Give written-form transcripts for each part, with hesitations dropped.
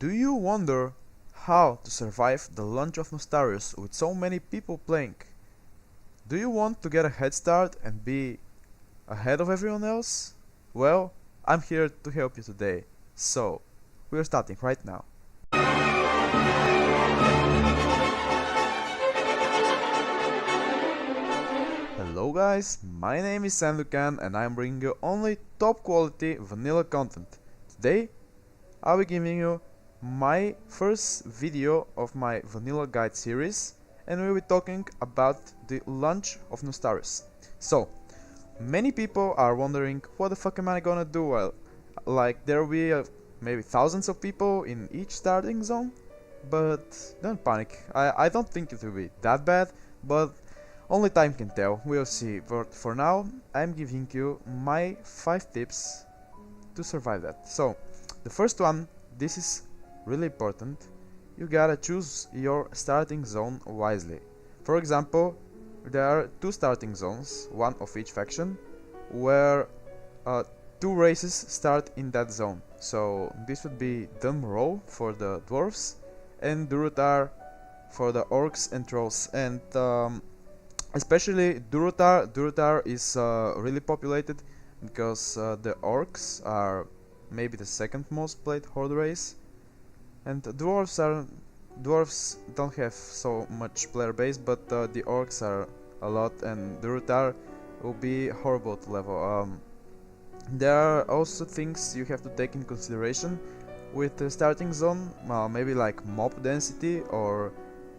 Do you wonder how to survive the launch of Nostalrius with so many people playing? Do you want to get a head start and be ahead of everyone else? Well, I'm here to help you today. So, we're starting right now. Hello guys, my name is Sandokan and I'm bringing you only top quality vanilla content. Today, I'll be giving you my first video of my vanilla guide series and we'll be talking about the launch of Nostalrius. So, many people are wondering what the fuck am I gonna do? Well, like there will be maybe thousands of people in each starting zone, but don't panic. I don't think it will be that bad, but only time can tell, we'll see. But for now, I'm giving you my 5 tips to survive that. So, the first one, this is really important, you gotta choose your starting zone wisely. For example, there are 2 starting zones, one of each faction, where 2 races start in that zone. So this would be Dumb Roll for the dwarves and Durotar for the orcs and trolls. And especially Durotar is really populated because the orcs are maybe the second most played horde race, and dwarves don't have so much player base, but the orcs are a lot, and Durotar will be horrible to level. There are also things you have to take in consideration with the starting zone, maybe like mob density or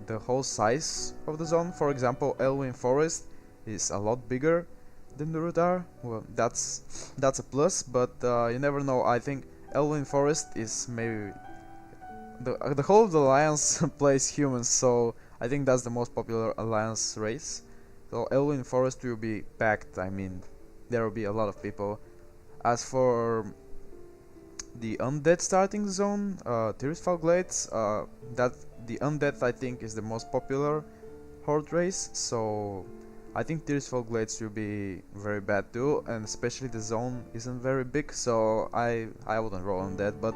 the whole size of the zone. For example, Elwyn Forest is a lot bigger than Durotar. Well, that's a plus, but you never know. I think Elwyn Forest is maybe the whole of the alliance plays humans, so I think that's the most popular alliance race. So Elwyn Forest will be packed. I mean, there will be a lot of people. As for the undead starting zone, Tirisfal Glades, that the undead I think is the most popular horde race, so I think Tirisfal Glades will be very bad too, and especially the zone isn't very big, so I wouldn't roll on that. But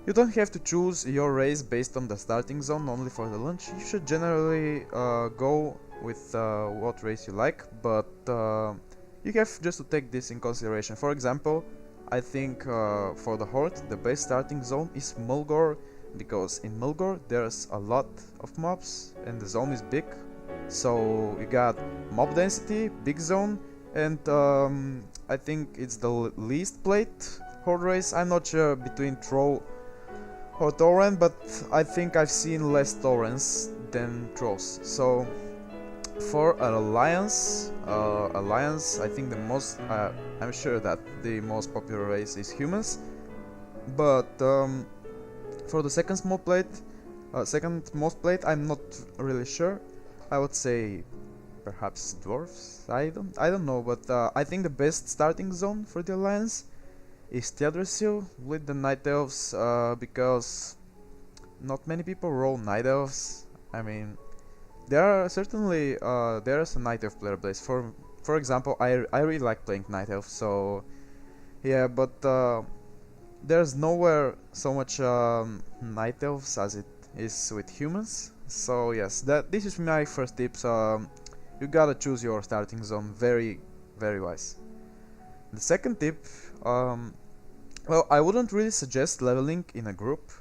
you don't have to choose your race based on the starting zone only for the launch. You should generally go with what race you like, but you have just to take this in consideration. For example, I think for the horde the best starting zone is Mulgore, because in Mulgore there's a lot of mobs and the zone is big, so you got mob density, big zone, and I think it's the least played horde race. I'm not sure between Troll or Tauren, but I think I've seen less Taurens than Trolls. So for an alliance, I think the most, I'm sure that the most popular race is humans, but for the second most played, I'm not really sure. I would say perhaps dwarves. I don't know, but I think the best starting zone for the alliance is Teldrassil with the night elves, because not many people roll night elves. I mean, there are certainly there's a night elf player base. For example, I really like playing night elf, so yeah, but there's nowhere so much night elves as it is with humans. So yes, this is my first tips. You gotta choose your starting zone very wise. The second tip, well, I wouldn't really suggest leveling in a group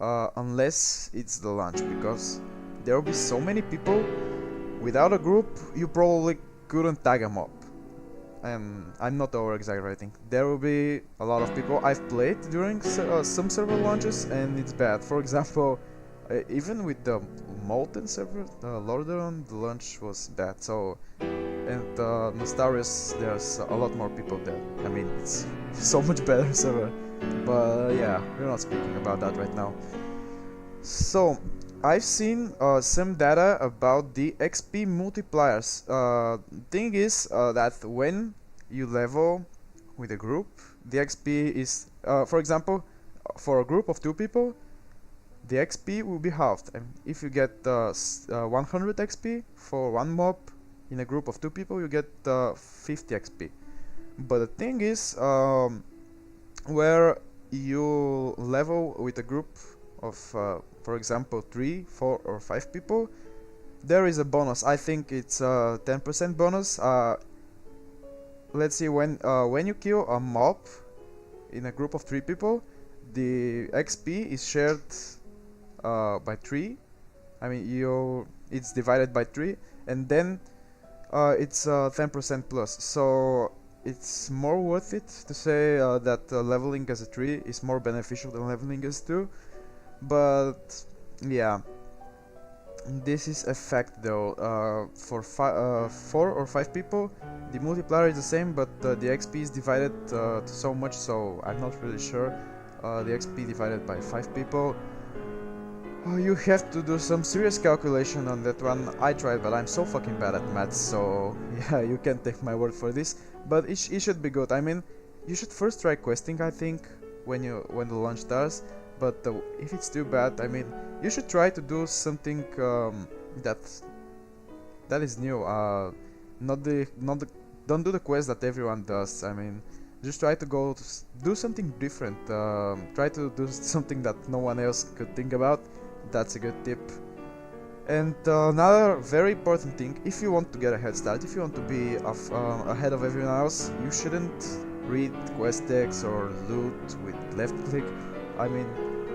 unless it's the launch, because there will be so many people. Without a group, you probably couldn't tag a mob. And I'm not over exaggerating. There will be a lot of people. I've played during some server launches and it's bad. For example, even with the Molten server, Lordaeron, the launch was bad. So, and Nostalrius, there's a lot more people there. I mean, it's so much better server. But yeah, we're not speaking about that right now. So, I've seen some data about the XP multipliers. Thing is that when you level with a group, the XP is, for example, for a group of 2 people, the XP will be halved. And if you get 100 XP for one mob in a group of 2 people, you get 50 XP. But the thing is, where you level with a group of, for example, 3, 4, or 5 people, there is a bonus. I think it's a 10% bonus. Let's see, when you kill a mob in a group of 3 people, the XP is shared by 3. I mean, it's divided by 3, and then it's 10% plus. So it's more worth it to say that leveling as a 3 is more beneficial than leveling as 2. But yeah, this is a fact though. For 4 or 5 people, the multiplier is the same, but the XP is divided to so much, so I'm not really sure. The XP divided by 5 people. You have to do some serious calculation on that one. I tried, but I'm so fucking bad at maths, so yeah, you can take my word for this. But it should be good. I mean, you should first try questing, I think, when the launch starts. But if it's too bad, I mean, you should try to do something that is new. Don't do the quest that everyone does. I mean, just try to do something different. Try to do something that no one else could think about. That's a good tip. And another very important thing, if you want to get a head start, if you want to be ahead of everyone else, you shouldn't read quest text or loot with left click. I mean,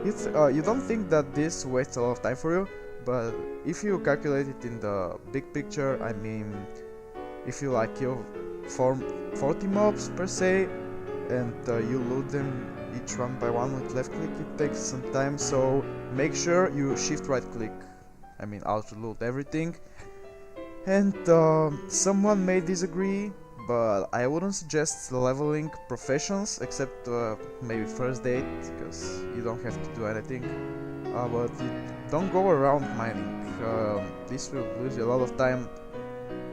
you don't think that this wastes a lot of time for you, but if you calculate it in the big picture, I mean, if you kill 40 mobs per se, and you loot them each one by one with left click, it takes some time, so make sure you shift right click, I mean auto loot everything. And someone may disagree, but I wouldn't suggest leveling professions except maybe first aid, because you don't have to do anything. But you don't go around mining, this will lose you a lot of time.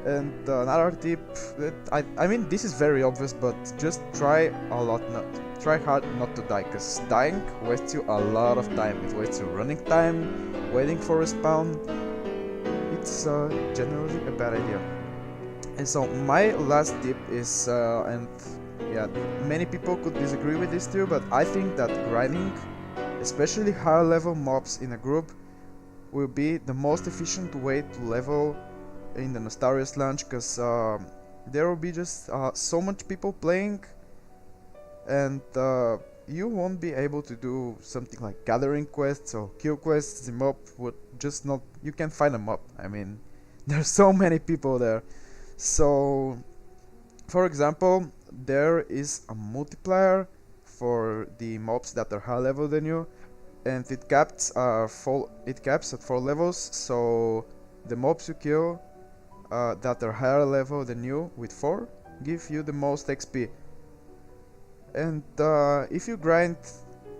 And another tip that I mean, this is very obvious, but just try hard not to die, because dying wastes you a lot of time. It wastes you running time, waiting for a respawn. It's generally a bad idea. And so my last tip is, and yeah, many people could disagree with this too, but I think that grinding, especially higher level mobs in a group, will be the most efficient way to level in the Nostalrius launch, because there will be just so much people playing, and you won't be able to do something like gathering quests or kill quests. The mob would just not, you can't find a mob. I mean, there's so many people there. So for example, there is a multiplier for the mobs that are higher level than you, and it caps at 4 levels, so the mobs you kill that are higher level than you with 4 give you the most XP. And if you grind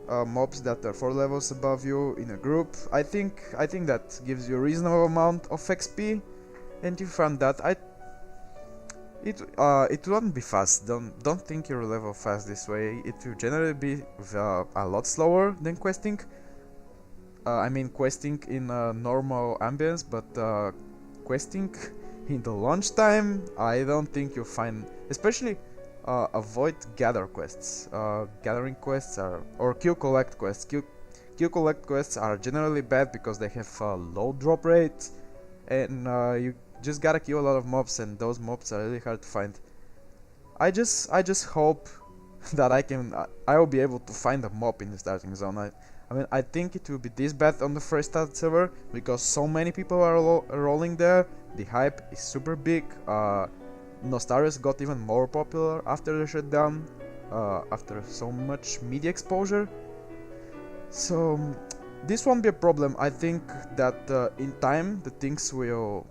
mobs that are 4 levels above you in a group, I think that gives you a reasonable amount of XP. And you found that it won't be fast. Don't think you'll level fast this way. It will generally be a lot slower than questing. I mean questing in a normal ambience, but questing in the launch time, I don't think you'll find, especially avoid gather quests. Gathering quests or kill collect quests. Kill collect quests are generally bad because they have low drop rate, and you just gotta kill a lot of mobs, and those mobs are really hard to find. I just hope that I will be able to find a mob in the starting zone. I mean, I think it will be this bad on the first start server because so many people are rolling there. The hype is super big. Nostalrius got even more popular after the shutdown, after so much media exposure. So this won't be a problem. I think that in time the things will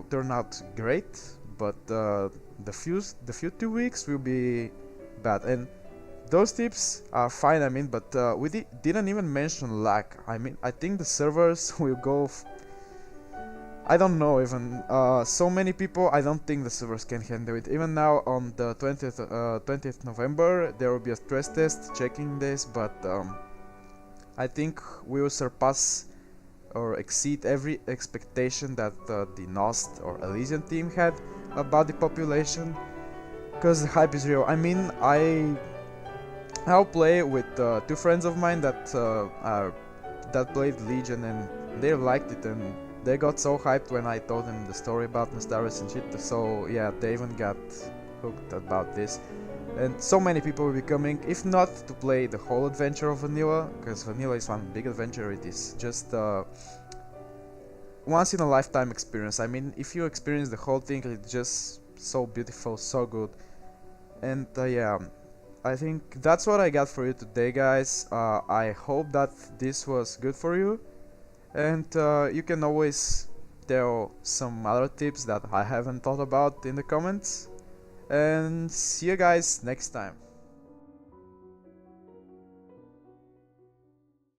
turn out great, but the few 2 weeks will be bad. And those tips are fine, I mean, but we didn't even mention lag. I mean, I think the servers will go I don't know, even so many people, I don't think the servers can handle it. Even now on the 20th November there will be a stress test checking this, but I think we will surpass or exceed every expectation that the Nost or Elysian team had about the population, because the hype is real. I mean, I'll play with two friends of mine that played Legion, and they liked it, and they got so hyped when I told them the story about Nostalrius and shit. So yeah, they even got hooked about this. And so many people will be coming, if not to play the whole adventure of Vanilla, because Vanilla is one big adventure. It is just once in a lifetime experience. I mean, if you experience the whole thing, it's just so beautiful, so good. And yeah, I think that's what I got for you today, guys. I hope that this was good for you, and you can always tell some other tips that I haven't thought about in the comments. And see you guys next time.